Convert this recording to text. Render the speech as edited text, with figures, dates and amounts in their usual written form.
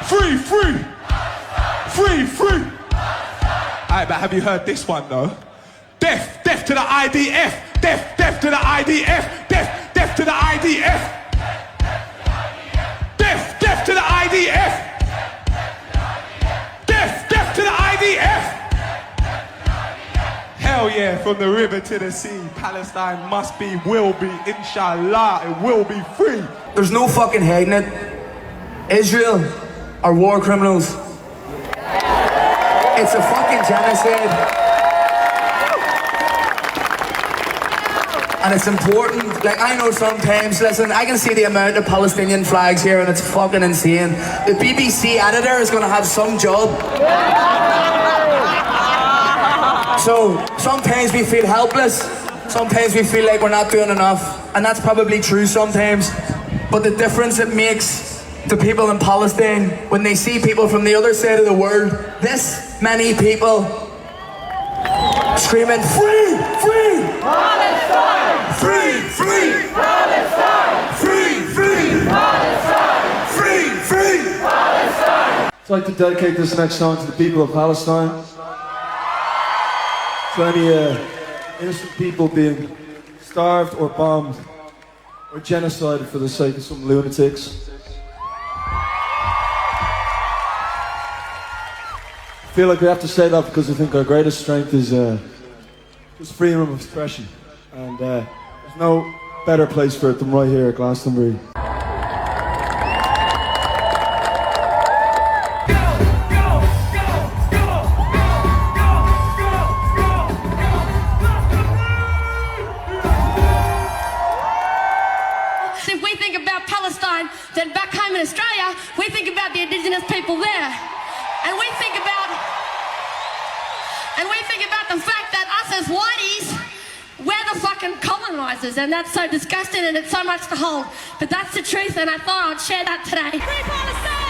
Free, free. Free, free. Alright, but have you heard this one though? Death, death to the IDF. Death, death to the IDF. Death, death to the IDF. Death, death to the IDF. Death, death to the IDF. Hell yeah, from the river to the sea, Palestine must be, will be, inshallah, it will be free. There's no fucking hiding it. Israel are war criminals. It's a fucking genocide. And it's important. Like, I know sometimes, listen, I can see the amount of Palestinian flags here and it's fucking insane. The BBC editor is gonna have some job. So, sometimes we feel helpless. Sometimes we feel like we're not doing enough. And that's probably true sometimes. But the difference it makes to people in Palestine when they see people from the other side of the world, this many people screaming, free, free, Palestine! Free, free, Palestine! Free, free, Palestine! Free, free, Palestine! I'd like to dedicate this next song to the people of Palestine. To any innocent people being starved or bombed or genocided for the sake of some lunatics. I feel like we have to say that because I think our greatest strength is just freedom of expression, and there's no better place for it than right here at Glastonbury. If we think about Palestine, then back home in Australia, we think about the Indigenous people there. And we think about the fact that us as whiteys, we're the fucking colonisers, and that's so disgusting and it's so much to hold. But that's the truth, and I thought I'd share that today. Free Palestine!